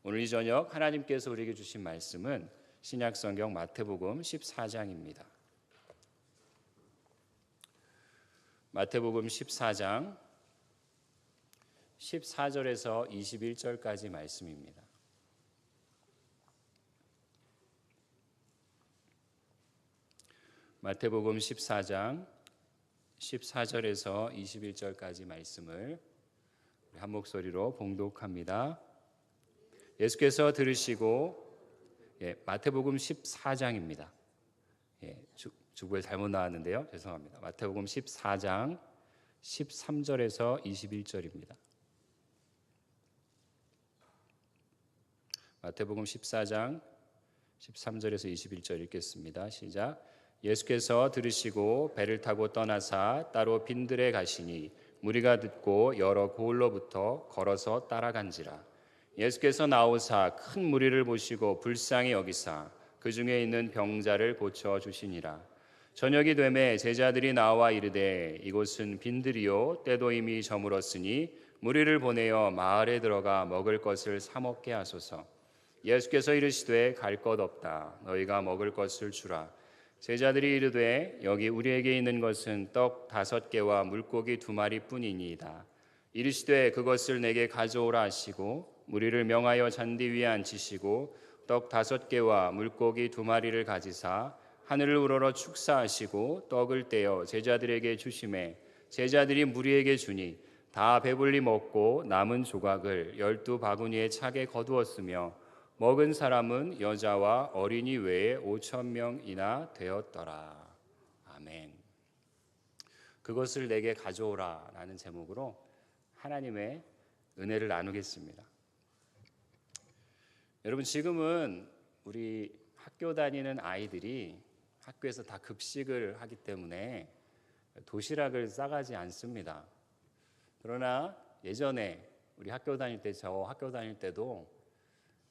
오늘 이 저녁 하나님께서 우리에게 주신 말씀은 신약성경 마태복음 14장입니다. 마태복음 14장 14절에서 21절까지 말씀입니다. 마태복음 14장 14절에서 21절까지 말씀을 한 목소리로 봉독합니다. 예수께서 들으시고 마태복음 14장입니다. 주부에 잘못 나왔는데요. 죄송합니다. 마태복음 14장 13절에서 21절입니다. 마태복음 14장 13절에서 21절 읽겠습니다. 시작. 예수께서 들으시고 배를 타고 떠나사 따로 빈들에 가시니 무리가 듣고 여러 고을로부터 걸어서 따라간지라. 예수께서 나오사 큰 무리를 보시고 불쌍히 여기사 그 중에 있는 병자를 고쳐 주시니라. 저녁이 되매 제자들이 나와 이르되 이곳은 빈들이요 때도 이미 저물었으니 무리를 보내어 마을에 들어가 먹을 것을 사 먹게 하소서. 예수께서 이르시되 갈 것 없다. 너희가 먹을 것을 주라. 제자들이 이르되 여기 우리에게 있는 것은 떡 5개와 물고기 2마리뿐이니이다. 이르시되 그것을 내게 가져오라 하시고 무리를 명하여 잔디 위에 앉히시고 떡 5개와 물고기 2마리를 가지사 하늘을 우러러 축사하시고 떡을 떼어 제자들에게 주시매 제자들이 무리에게 주니 다 배불리 먹고 남은 조각을 12바구니에 차게 거두었으며 먹은 사람은 여자와 어린이 외에 5,000명이나 되었더라. 아멘. 그것을 내게 가져오라 라는 제목으로 하나님의 은혜를 나누겠습니다. 여러분, 지금은 우리 학교 다니는 아이들이 학교에서 다 급식을 하기 때문에 도시락을 싸가지 않습니다. 그러나 예전에 우리 학교 다닐 때, 저 학교 다닐 때도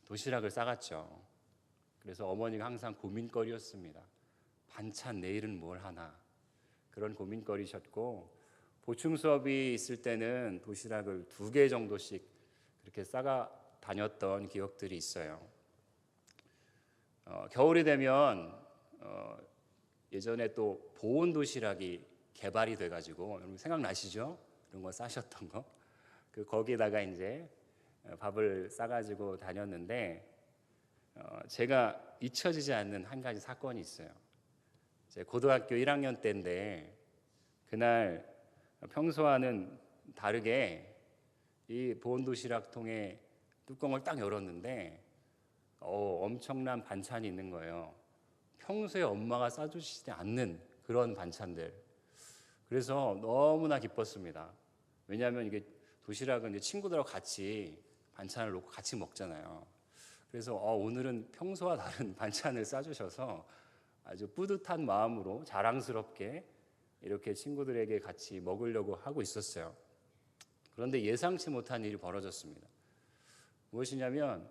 도시락을 싸갔죠. 그래서 어머니가 항상 고민거리였습니다. 반찬 내일은 뭘 하나, 그런 고민거리셨고, 보충 수업이 있을 때는 도시락을 2개 정도씩 그렇게 싸가 다녔던 기억들이 있어요. 겨울이 되면 예전에 또 보온 도시락이 개발이 돼가지고, 여러분 생각나시죠? 그런 거 싸셨던 거. 거기에다가 이제 밥을 싸가지고 다녔는데, 제가 잊혀지지 않는 한 가지 사건이 있어요. 제 고등학교 1학년 때인데, 그날 평소와는 다르게 이 보온 도시락통의 뚜껑을 딱 열었는데 엄청난 반찬이 있는 거예요. 평소에 엄마가 싸주시지 않는 그런 반찬들. 그래서 너무나 기뻤습니다. 왜냐하면 이게 도시락은 이제 친구들하고 같이 반찬을 놓고 같이 먹잖아요. 그래서 오늘은 평소와 다른 반찬을 싸주셔서 아주 뿌듯한 마음으로 자랑스럽게 이렇게 친구들에게 같이 먹으려고 하고 있었어요. 그런데 예상치 못한 일이 벌어졌습니다. 무엇이냐면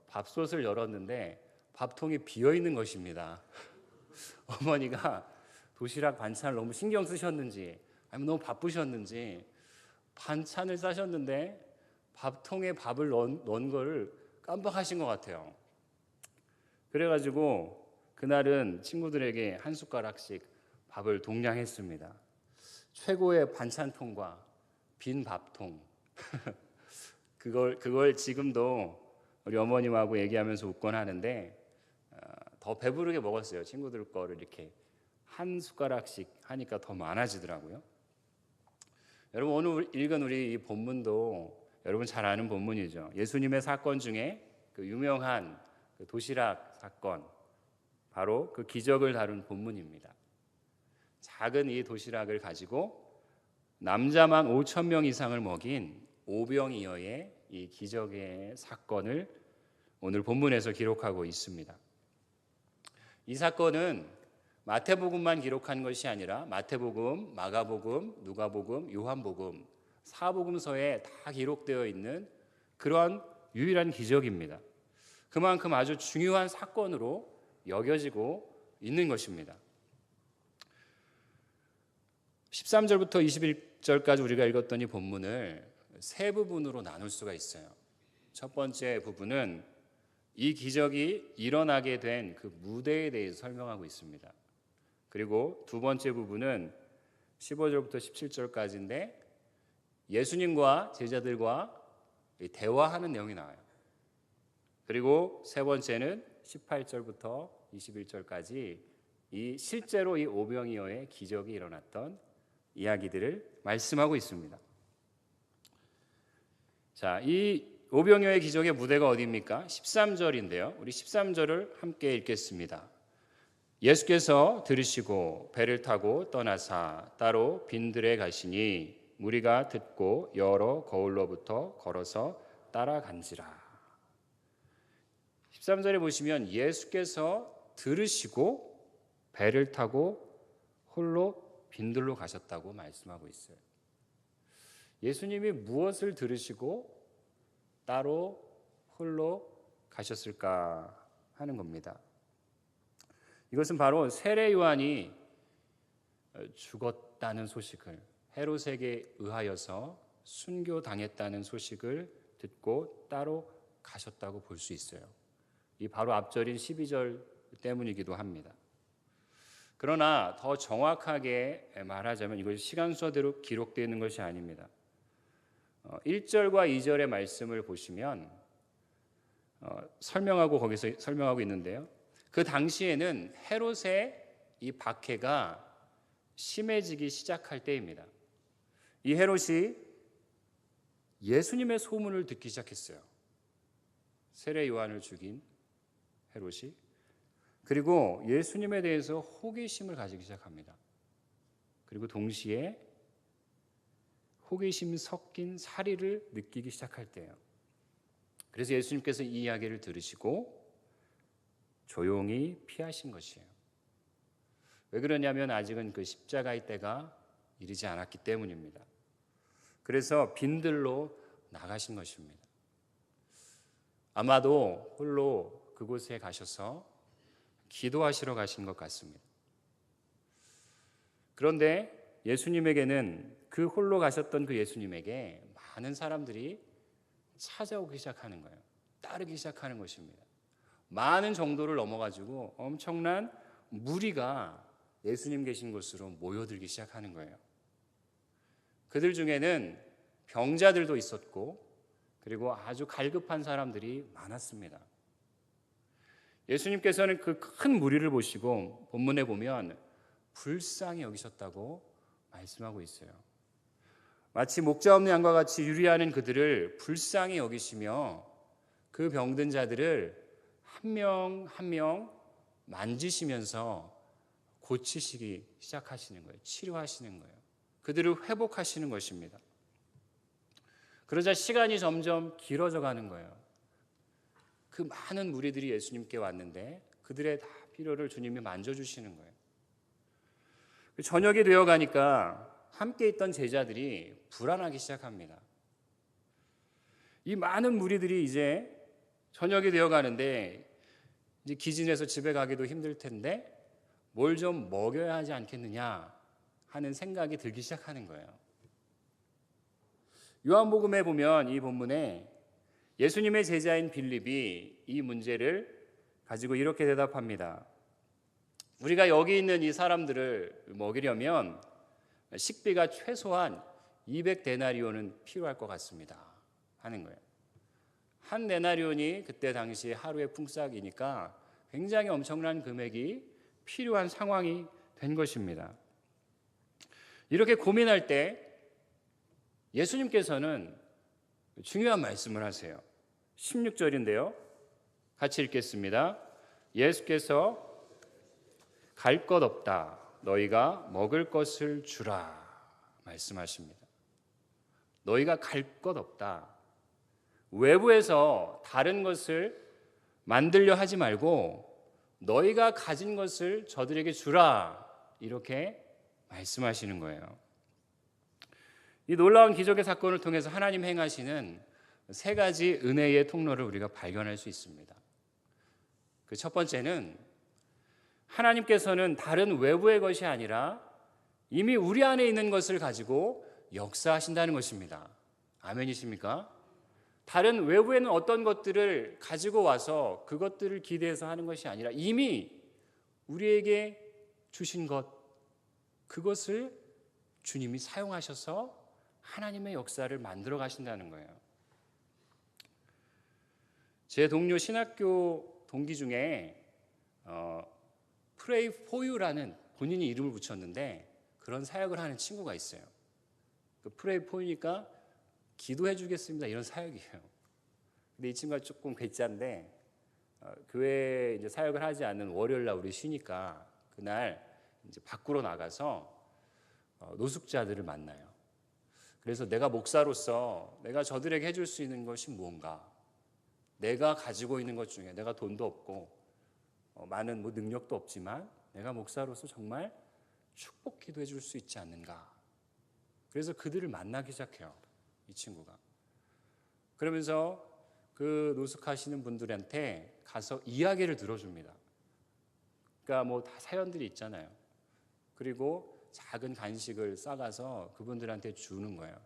밥솥을 열었는데 밥통이 비어있는 것입니다. 어머니가 도시락 반찬을 너무 신경 쓰셨는지 아니면 너무 바쁘셨는지 반찬을 싸셨는데 밥통에 밥을 넣은 걸 깜빡하신 것 같아요. 그래가지고 그날은 친구들에게 한 숟가락씩 밥을 동량했습니다. 최고의 반찬통과 빈 밥통. 그걸 지금도 우리 어머님하고 얘기하면서 웃곤 하는데 더 배부르게 먹었어요. 친구들 거를 이렇게 한 숟가락씩 하니까 더 많아지더라고요. 여러분, 오늘 읽은 우리 이 본문도 여러분 잘 아는 본문이죠. 예수님의 사건 중에 그 유명한 그 도시락 사건, 바로 그 기적을 다룬 본문입니다. 작은 이 도시락을 가지고 남자만 5,000명 이상을 먹인 오병이어의 이 기적의 사건을 오늘 본문에서 기록하고 있습니다. 이 사건은 마태복음만 기록한 것이 아니라 마태복음, 마가복음, 누가복음, 요한복음, 사복음서에 다 기록되어 있는 그러한 유일한 기적입니다. 그만큼 아주 중요한 사건으로 여겨지고 있는 것입니다. 13절부터 21절까지 우리가 읽었던 이 본문을 세 부분으로 나눌 수가 있어요. 첫 번째 부분은 이 기적이 일어나게 된 그 무대에 대해서 설명하고 있습니다. 그리고 두 번째 부분은 15절부터 17절까지인데 예수님과 제자들과 대화하는 내용이 나와요. 그리고 세 번째는 18절부터 21절까지 이 실제로 이 오병이어의 기적이 일어났던 이야기들을 말씀하고 있습니다. 자, 이 오병이어의 기적의 무대가 어디입니까? 13절인데요. 우리 13절을 함께 읽겠습니다. 예수께서 들으시고 배를 타고 떠나사 따로 빈들에 가시니 무리가 듣고 여러 거울로부터 걸어서 따라간지라. 13절에 보시면 예수께서 들으시고 배를 타고 홀로 빈들로 가셨다고 말씀하고 있어요. 예수님이 무엇을 들으시고 따로 홀로 가셨을까 하는 겁니다. 이것은 바로 세례 요한이 죽었다는 소식을, 헤롯에게 의하여서 순교당했다는 소식을 듣고 따로 가셨다고 볼 수 있어요. 이 바로 앞절인 12절 때문이기도 합니다. 그러나 더 정확하게 말하자면 이것이 시간 순서대로 기록되어 있는 것이 아닙니다. 1절과 2절의 말씀을 보시면 거기서 설명하고 있는데요. 그 당시에는 헤롯의 이 박해가 심해지기 시작할 때입니다. 이 헤롯이 예수님의 소문을 듣기 시작했어요. 세례 요한을 죽인 헤롯이. 그리고 예수님에 대해서 호기심을 가지기 시작합니다. 그리고 동시에 호기심 섞인 사리를 느끼기 시작할 때예요. 그래서 예수님께서 이 이야기를 들으시고 조용히 피하신 것이에요. 왜 그러냐면 아직은 그 십자가의 때가 이르지 않았기 때문입니다. 그래서 빈들로 나가신 것입니다. 아마도 홀로 그곳에 가셔서 기도하시러 가신 것 같습니다. 그런데 예수님에게는 그 홀로 가셨던 그 예수님에게 많은 사람들이 찾아오기 시작하는 거예요. 따르기 시작하는 것입니다. 많은 정도를 넘어가지고 엄청난 무리가 예수님 계신 곳으로 모여들기 시작하는 거예요. 그들 중에는 병자들도 있었고 그리고 아주 갈급한 사람들이 많았습니다. 예수님께서는 그 큰 무리를 보시고 본문에 보면 불쌍히 여기셨다고 말씀하고 있어요. 마치 목자 없는 양과 같이 유리하는 그들을 불쌍히 여기시며 그 병든 자들을 한 명 한 명 만지시면서 고치시기 시작하시는 거예요. 치료하시는 거예요. 그들을 회복하시는 것입니다. 그러자 시간이 점점 길어져 가는 거예요. 그 많은 무리들이 예수님께 왔는데 그들의 다 필요를 주님이 만져주시는 거예요. 저녁이 되어 가니까 함께 있던 제자들이 불안하기 시작합니다. 이 많은 무리들이 이제 저녁이 되어 가는데 이제 기진해서 집에 가기도 힘들 텐데 뭘 좀 먹여야 하지 않겠느냐 하는 생각이 들기 시작하는 거예요. 요한복음에 보면 이 본문에 예수님의 제자인 빌립이 이 문제를 가지고 이렇게 대답합니다. 우리가 여기 있는 이 사람들을 먹이려면 식비가 최소한 200데나리온은 필요할 것 같습니다 하는 거예요. 한 데나리온이 그때 당시 하루의 품삯이니까 굉장히 엄청난 금액이 필요한 상황이 된 것입니다. 이렇게 고민할 때 예수님께서는 중요한 말씀을 하세요. 16절인데요. 같이 읽겠습니다. 예수께서 갈 것 없다. 너희가 먹을 것을 주라. 말씀하십니다. 너희가 갈 것 없다. 외부에서 다른 것을 만들려 하지 말고 너희가 가진 것을 저들에게 주라. 이렇게 말씀하시는 거예요. 이 놀라운 기적의 사건을 통해서 하나님 행하시는 세 가지 은혜의 통로를 우리가 발견할 수 있습니다. 그 첫 번째는 하나님께서는 다른 외부의 것이 아니라 이미 우리 안에 있는 것을 가지고 역사하신다는 것입니다. 아멘이십니까? 다른 외부에는 어떤 것들을 가지고 와서 그것들을 기대해서 하는 것이 아니라 이미 우리에게 주신 것, 그것을 주님이 사용하셔서 하나님의 역사를 만들어 가신다는 거예요. 제 동료 신학교 동기 중에 Pray for You라는 본인이 이름을 붙였는데 그런 사역을 하는 친구가 있어요. 그 Pray for You니까 기도해 주겠습니다 이런 사역이에요. 근데 이 친구가 조금 괴짜인데 교회 이제 사역을 하지 않는 월요일 날 우리 쉬니까 그날 이제 밖으로 나가서 노숙자들을 만나요. 그래서 내가 목사로서 내가 저들에게 해줄 수 있는 것이 무언가, 내가 가지고 있는 것 중에 내가 돈도 없고 많은 능력도 없지만 내가 목사로서 정말 축복 기도해 줄 수 있지 않는가. 그래서 그들을 만나기 시작해요. 이 친구가. 그러면서 그 노숙하시는 분들한테 가서 이야기를 들어줍니다. 그러니까 다 사연들이 있잖아요. 그리고 작은 간식을 싸가서 그분들한테 주는 거예요.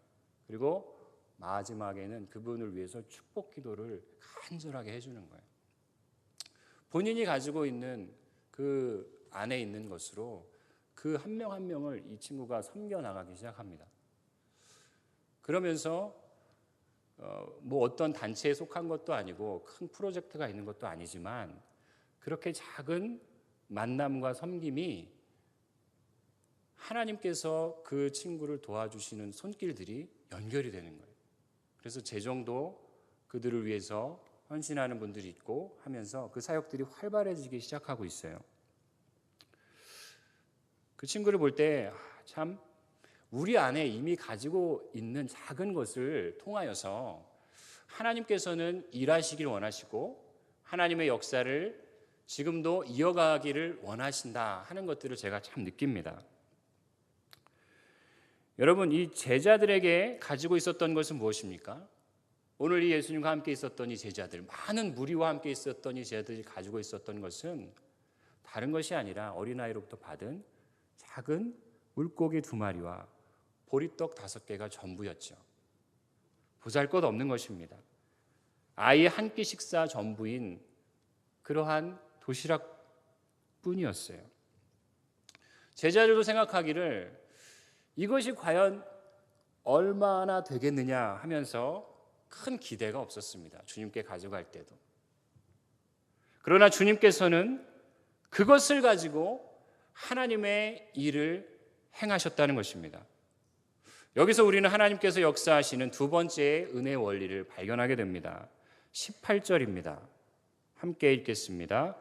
그리고 마지막에는 그분을 위해서 축복 기도를 간절하게 해주는 거예요. 본인이 가지고 있는 그 안에 있는 것으로 그 한 명 한 명을 이 친구가 섬겨 나가기 시작합니다. 그러면서 어떤 단체에 속한 것도 아니고 큰 프로젝트가 있는 것도 아니지만 그렇게 작은 만남과 섬김이 하나님께서 그 친구를 도와주시는 손길들이 연결이 되는 거예요. 그래서 재정도 그들을 위해서 헌신하는 분들이 있고 하면서 그 사역들이 활발해지기 시작하고 있어요. 그 친구를 볼 때 참 우리 안에 이미 가지고 있는 작은 것을 통하여서 하나님께서는 일하시길 원하시고 하나님의 역사를 지금도 이어가기를 원하신다 하는 것들을 제가 참 느낍니다. 여러분, 이 제자들에게 가지고 있었던 것은 무엇입니까? 오늘 이 예수님과 함께 있었던 이 제자들, 많은 무리와 함께 있었던 이 제자들이 가지고 있었던 것은 다른 것이 아니라 어린아이로부터 받은 작은 물고기 2마리와 보리떡 5개가 전부였죠. 보잘것없는 것입니다. 아이 한 끼 식사 전부인 그러한 도시락뿐이었어요. 제자들도 생각하기를 이것이 과연 얼마나 되겠느냐 하면서 큰 기대가 없었습니다. 주님께 가져갈 때도. 그러나 주님께서는 그것을 가지고 하나님의 일을 행하셨다는 것입니다. 여기서 우리는 하나님께서 역사하시는 두 번째의 은혜의 원리를 발견하게 됩니다. 18절입니다. 함께 읽겠습니다.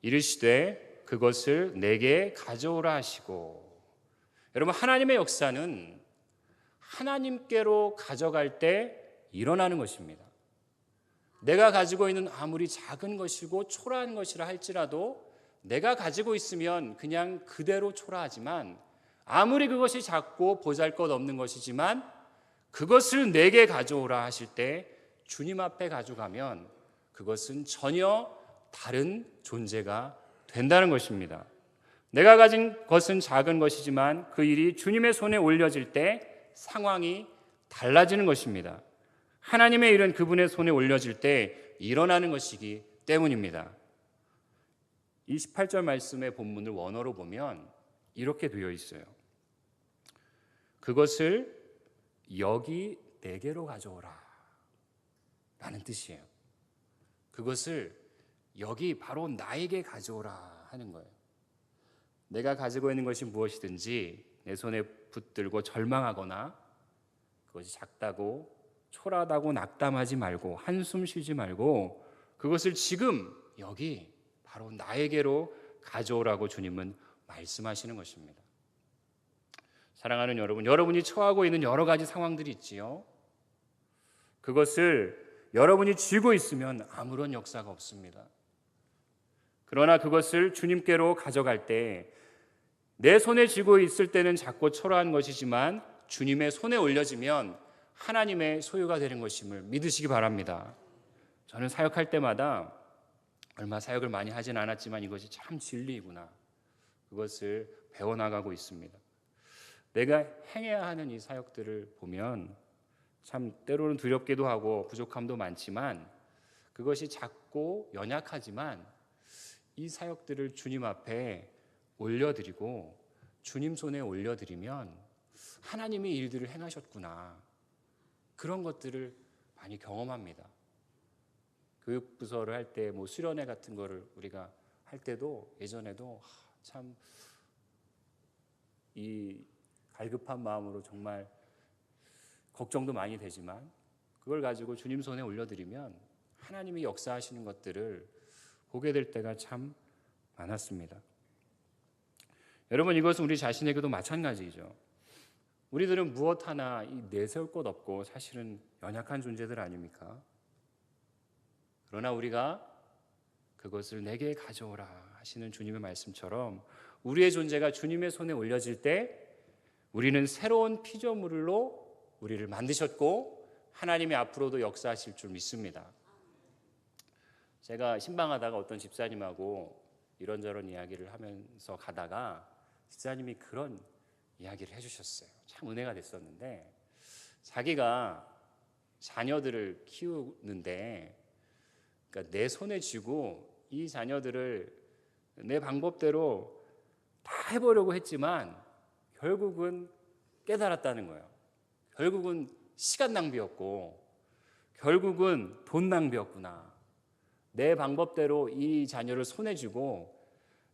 이르시되 그것을 내게 가져오라 하시고. 여러분, 하나님의 역사는 하나님께로 가져갈 때 일어나는 것입니다. 내가 가지고 있는 아무리 작은 것이고 초라한 것이라 할지라도 내가 가지고 있으면 그냥 그대로 초라하지만 아무리 그것이 작고 보잘것없는 것이지만 그것을 내게 가져오라 하실 때 주님 앞에 가져가면 그것은 전혀 다른 존재가 된다는 것입니다. 내가 가진 것은 작은 것이지만 그 일이 주님의 손에 올려질 때 상황이 달라지는 것입니다. 하나님의 일은 그분의 손에 올려질 때 일어나는 것이기 때문입니다. 28절 말씀의 본문을 원어로 보면 이렇게 되어 있어요. 그것을 여기 내게로 가져오라 라는 뜻이에요. 그것을 여기 바로 나에게 가져오라 하는 거예요. 내가 가지고 있는 것이 무엇이든지 내 손에 붙들고 절망하거나 그것이 작다고 초라하다고 낙담하지 말고 한숨 쉬지 말고 그것을 지금 여기 바로 나에게로 가져오라고 주님은 말씀하시는 것입니다. 사랑하는 여러분, 여러분이 처하고 있는 여러 가지 상황들이 있지요. 그것을 여러분이 쥐고 있으면 아무런 역사가 없습니다. 그러나 그것을 주님께로 가져갈 때 내 손에 쥐고 있을 때는 작고 초라한 것이지만 주님의 손에 올려지면 하나님의 소유가 되는 것임을 믿으시기 바랍니다. 저는 사역할 때마다 얼마 사역을 많이 하진 않았지만 이것이 참 진리이구나. 그것을 배워나가고 있습니다. 내가 행해야 하는 이 사역들을 보면 참 때로는 두렵기도 하고 부족함도 많지만 그것이 작고 연약하지만 이 사역들을 주님 앞에 올려드리고 주님 손에 올려드리면 하나님이 일들을 행하셨구나, 그런 것들을 많이 경험합니다. 교육부서를 할 때 뭐 수련회 같은 거를 우리가 할 때도 예전에도 참 이 갈급한 마음으로 정말 걱정도 많이 되지만 그걸 가지고 주님 손에 올려드리면 하나님이 역사하시는 것들을 보게 될 때가 참 많았습니다. 여러분, 이것은 우리 자신에게도 마찬가지죠. 우리들은 무엇 하나 내세울 것 없고 사실은 연약한 존재들 아닙니까? 그러나 우리가 그것을 내게 가져오라 하시는 주님의 말씀처럼 우리의 존재가 주님의 손에 올려질 때 우리는 새로운 피조물로 우리를 만드셨고 하나님이 앞으로도 역사하실 줄 믿습니다. 제가 신방하다가 어떤 집사님하고 이런저런 이야기를 하면서 가다가 집사님이 그런 이야기를 해주셨어요. 참 은혜가 됐었는데, 자기가 자녀들을 키우는데 그러니까 내 손에 쥐고 이 자녀들을 내 방법대로 다 해보려고 했지만 결국은 깨달았다는 거예요. 결국은 시간 낭비였고 결국은 돈 낭비였구나. 내 방법대로 이 자녀를 손에 쥐고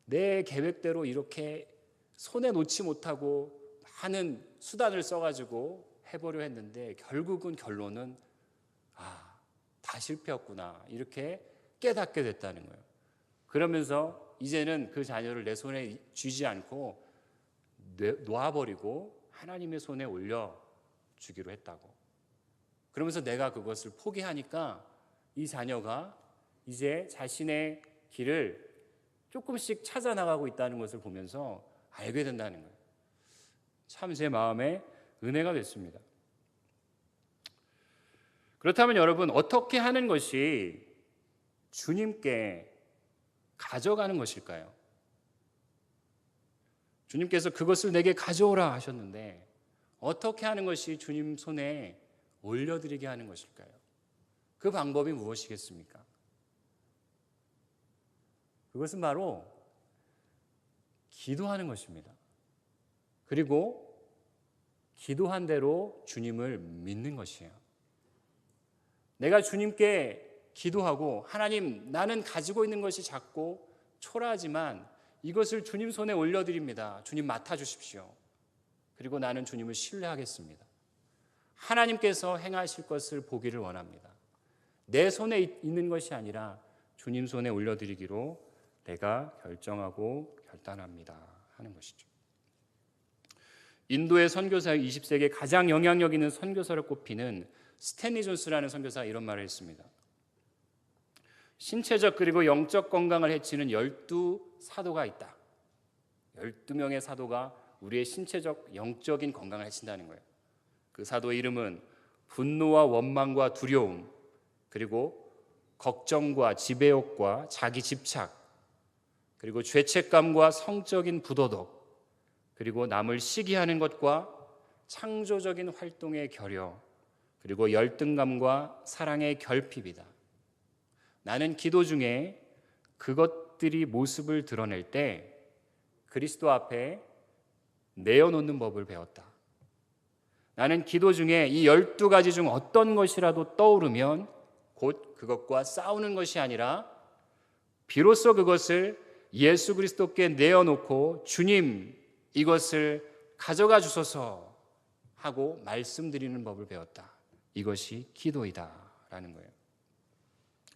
내 계획대로 이렇게 손에 놓지 못하고 많은 수단을 써가지고 해보려 했는데 결국은 결론은 다 실패였구나, 이렇게 깨닫게 됐다는 거예요. 그러면서 이제는 그 자녀를 내 손에 쥐지 않고 놓아버리고 하나님의 손에 올려주기로 했다고. 그러면서 내가 그것을 포기하니까 이 자녀가 이제 자신의 길을 조금씩 찾아나가고 있다는 것을 보면서 알게 된다는 거예요. 참 제 마음에 은혜가 됐습니다. 그렇다면 여러분, 어떻게 하는 것이 주님께 가져가는 것일까요? 주님께서 그것을 내게 가져오라 하셨는데 어떻게 하는 것이 주님 손에 올려드리게 하는 것일까요? 그 방법이 무엇이겠습니까? 그것은 바로 기도하는 것입니다. 그리고 기도한 대로 주님을 믿는 것이에요. 내가 주님께 기도하고 하나님, 나는 가지고 있는 것이 작고 초라하지만 이것을 주님 손에 올려드립니다. 주님 맡아주십시오. 그리고 나는 주님을 신뢰하겠습니다. 하나님께서 행하실 것을 보기를 원합니다. 내 손에 있는 것이 아니라 주님 손에 올려드리기로 내가 결정하고 결단합니다 하는 것이죠. 인도의 선교사 20세기에 가장 영향력 있는 선교사로 꼽히는 스탠리 존스라는 선교사가 이런 말을 했습니다. 신체적 그리고 영적 건강을 해치는 12사도가 있다. 12명의 사도가 우리의 신체적, 영적인 건강을 해친다는 거예요. 그 사도의 이름은 분노와 원망과 두려움, 그리고 걱정과 지배욕과 자기 집착, 그리고 죄책감과 성적인 부도덕, 그리고 남을 시기하는 것과 창조적인 활동의 결여, 그리고 열등감과 사랑의 결핍이다. 나는 기도 중에 그것들이 모습을 드러낼 때 그리스도 앞에 내어놓는 법을 배웠다. 나는 기도 중에 이 12가지 중 어떤 것이라도 떠오르면 곧 그것과 싸우는 것이 아니라 비로소 그것을 예수 그리스도께 내어놓고 주님, 이것을 가져가 주소서 하고 말씀드리는 법을 배웠다. 이것이 기도이다 라는 거예요.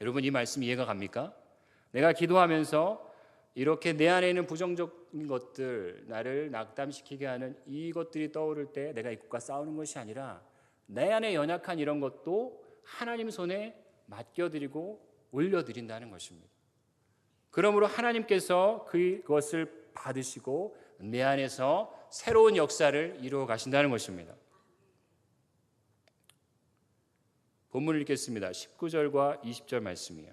여러분, 이 말씀 이해가 갑니까? 내가 기도하면서 이렇게 내 안에 있는 부정적인 것들, 나를 낙담시키게 하는 이것들이 떠오를 때 내가 이것과 싸우는 것이 아니라 내 안에 연약한 이런 것도 하나님 손에 맡겨드리고 올려드린다는 것입니다. 그러므로 하나님께서 그것을 받으시고 내 안에서 새로운 역사를 이루어 가신다는 것입니다. 본문을 읽겠습니다. 19절과 20절 말씀이에요.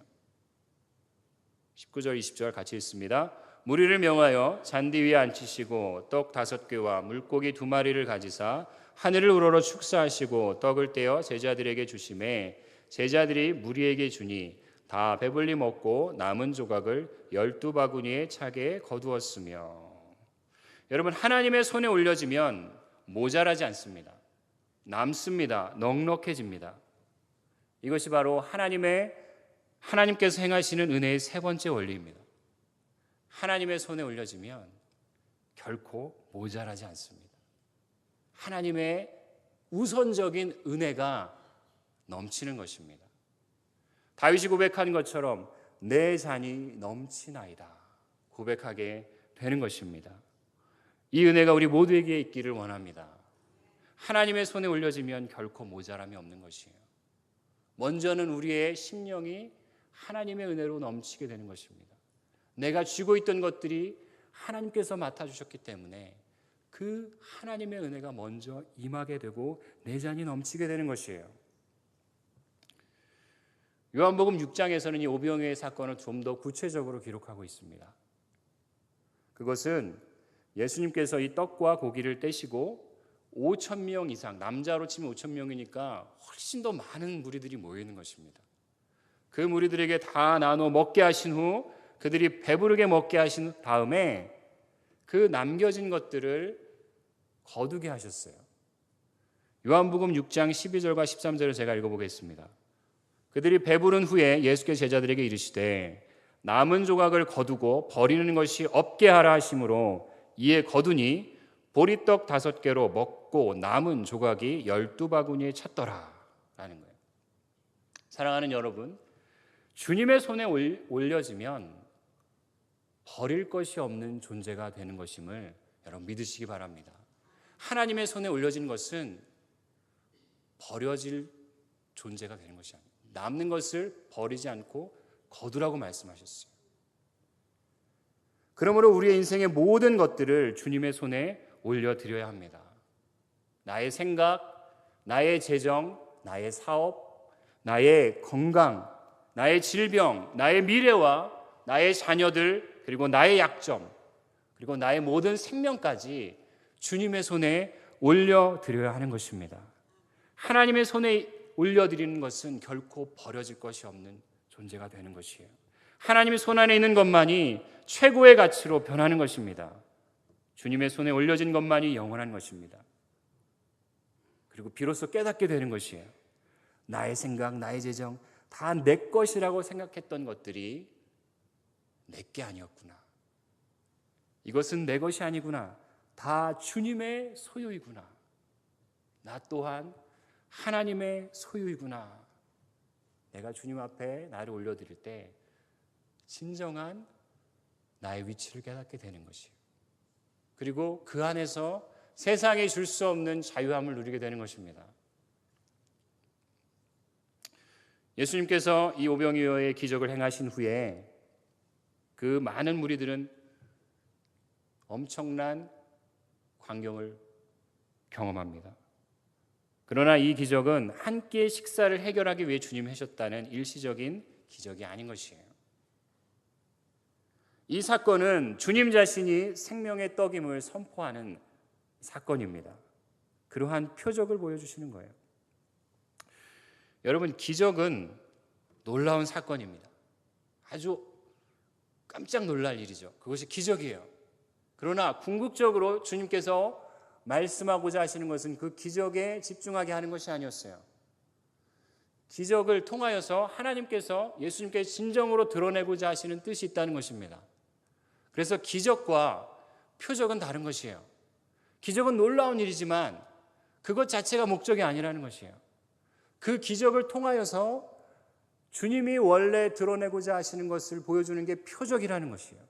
19절 20절 같이 읽습니다. 무리를 명하여 잔디 위에 앉히시고 떡 5개와 물고기 2마리를 가지사 하늘을 우러러 축사하시고 떡을 떼어 제자들에게 주심에 제자들이 무리에게 주니 다 배불리 먹고 남은 조각을 12바구니에 차게 거두었으며. 여러분, 하나님의 손에 올려지면 모자라지 않습니다. 남습니다. 넉넉해집니다. 이것이 바로 하나님께서 행하시는 은혜의 세 번째 원리입니다. 하나님의 손에 올려지면 결코 모자라지 않습니다. 하나님의 우선적인 은혜가 넘치는 것입니다. 다윗이 고백한 것처럼 내 잔이 넘치나이다 고백하게 되는 것입니다. 이 은혜가 우리 모두에게 있기를 원합니다. 하나님의 손에 올려지면 결코 모자람이 없는 것이에요. 먼저는 우리의 심령이 하나님의 은혜로 넘치게 되는 것입니다. 내가 쥐고 있던 것들이 하나님께서 맡아주셨기 때문에 그 하나님의 은혜가 먼저 임하게 되고 내 잔이 넘치게 되는 것이에요. 요한복음 6장에서는 이 오병이어의 사건을 좀 더 구체적으로 기록하고 있습니다. 그것은 예수님께서 이 떡과 고기를 떼시고 5,000명 이상, 남자로 치면 5,000명이니까 훨씬 더 많은 무리들이 모이는 것입니다. 그 무리들에게 다 나눠 먹게 하신 후 그들이 배부르게 먹게 하신 다음에 그 남겨진 것들을 거두게 하셨어요. 요한복음 6장 12절과 13절을 제가 읽어보겠습니다. 그들이 배부른 후에 예수께서 제자들에게 이르시되 남은 조각을 거두고 버리는 것이 없게 하라 하심으로 이에 거두니 보리떡 5개로 먹고 남은 조각이 12바구니에 찼더라 라는 거예요. 사랑하는 여러분, 주님의 손에 올려지면 버릴 것이 없는 존재가 되는 것임을 여러분 믿으시기 바랍니다. 하나님의 손에 올려진 것은 버려질 존재가 되는 것이 아닙니다. 남는 것을 버리지 않고 거두라고 말씀하셨어요. 그러므로 우리의 인생의 모든 것들을 주님의 손에 올려드려야 합니다. 나의 생각, 나의 재정, 나의 사업, 나의 건강, 나의 질병, 나의 미래와 나의 자녀들, 그리고 나의 약점, 그리고 나의 모든 생명까지 주님의 손에 올려드려야 하는 것입니다. 하나님의 손에 올려드리는 것은 결코 버려질 것이 없는 존재가 되는 것이에요. 하나님의 손 안에 있는 것만이 최고의 가치로 변하는 것입니다. 주님의 손에 올려진 것만이 영원한 것입니다. 그리고 비로소 깨닫게 되는 것이에요. 나의 생각, 나의 재정 다 내 것이라고 생각했던 것들이 내게 아니었구나. 이것은 내 것이 아니구나. 다 주님의 소유이구나. 나 또한 하나님의 소유이구나. 내가 주님 앞에 나를 올려드릴 때 진정한 나의 위치를 깨닫게 되는 것이에요. 그리고 그 안에서 세상에 줄 수 없는 자유함을 누리게 되는 것입니다. 예수님께서 이 오병이어의 기적을 행하신 후에 그 많은 무리들은 엄청난 광경을 경험합니다. 그러나 이 기적은 한 끼의 식사를 해결하기 위해 주님이 하셨다는 일시적인 기적이 아닌 것이에요. 이 사건은 주님 자신이 생명의 떡임을 선포하는 사건입니다. 그러한 표적을 보여주시는 거예요. 여러분, 기적은 놀라운 사건입니다. 아주 깜짝 놀랄 일이죠. 그것이 기적이에요. 그러나 궁극적으로 주님께서 말씀하고자 하시는 것은 그 기적에 집중하게 하는 것이 아니었어요. 기적을 통하여서 하나님께서 예수님께 진정으로 드러내고자 하시는 뜻이 있다는 것입니다. 그래서 기적과 표적은 다른 것이에요. 기적은 놀라운 일이지만 그것 자체가 목적이 아니라는 것이에요. 그 기적을 통하여서 주님이 원래 드러내고자 하시는 것을 보여주는 게 표적이라는 것이에요.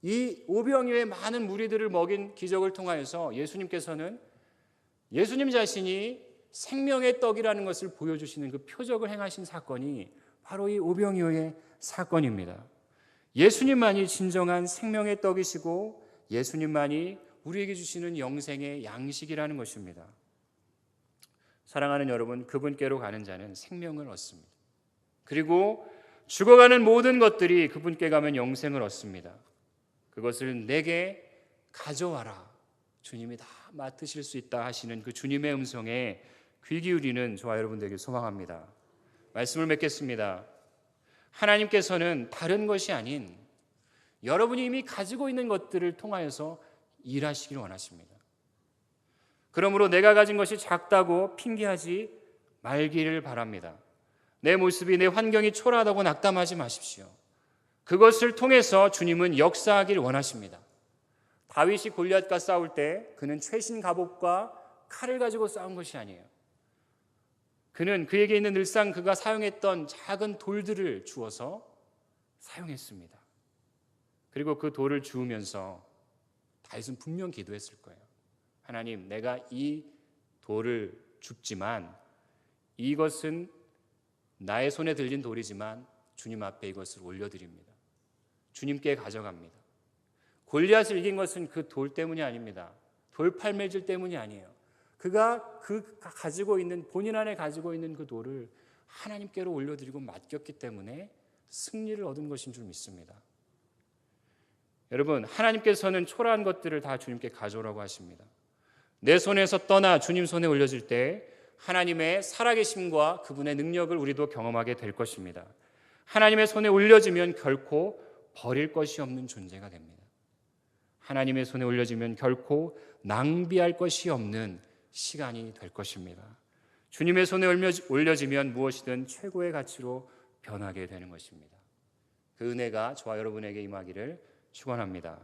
이 오병이어의 많은 무리들을 먹인 기적을 통하여서 예수님께서는 예수님 자신이 생명의 떡이라는 것을 보여주시는 그 표적을 행하신 사건이 바로 이 오병이어의 사건입니다. 예수님만이 진정한 생명의 떡이시고 예수님만이 우리에게 주시는 영생의 양식이라는 것입니다. 사랑하는 여러분, 그분께로 가는 자는 생명을 얻습니다. 그리고 죽어가는 모든 것들이 그분께 가면 영생을 얻습니다. 그것을 내게 가져와라. 주님이 다 맡으실 수 있다 하시는 그 주님의 음성에 귀 기울이는 저와 여러분들에게 소망합니다. 말씀을 맺겠습니다. 하나님께서는 다른 것이 아닌 여러분이 이미 가지고 있는 것들을 통하여서 일하시기를 원하십니다. 그러므로 내가 가진 것이 작다고 핑계하지 말기를 바랍니다. 내 모습이, 내 환경이 초라하다고 낙담하지 마십시오. 그것을 통해서 주님은 역사하기를 원하십니다. 다윗이 골리앗과 싸울 때 그는 최신 갑옷과 칼을 가지고 싸운 것이 아니에요. 그는 그에게 있는 늘상 그가 사용했던 작은 돌들을 주어서 사용했습니다. 그리고 그 돌을 주우면서 다윗은 분명 기도했을 거예요. 하나님, 내가 이 돌을 줍지만 이것은 나의 손에 들린 돌이지만 주님 앞에 이것을 올려드립니다. 주님께 가져갑니다. 골리앗을 이긴 것은 그 돌 때문이 아닙니다. 돌팔매질 때문이 아니에요. 그가 가지고 있는, 본인 안에 가지고 있는 그 돌을 하나님께로 올려드리고 맡겼기 때문에 승리를 얻은 것인 줄 믿습니다. 여러분, 하나님께서는 초라한 것들을 다 주님께 가져오라고 하십니다. 내 손에서 떠나 주님 손에 올려질 때 하나님의 살아계심과 그분의 능력을 우리도 경험하게 될 것입니다. 하나님의 손에 올려지면 결코 버릴 것이 없는 존재가 됩니다. 하나님의 손에 올려지면 결코 낭비할 것이 없는 시간이 될 것입니다. 주님의 손에 올려지면 무엇이든 최고의 가치로 변하게 되는 것입니다. 그 은혜가 저와 여러분에게 임하기를 축원합니다.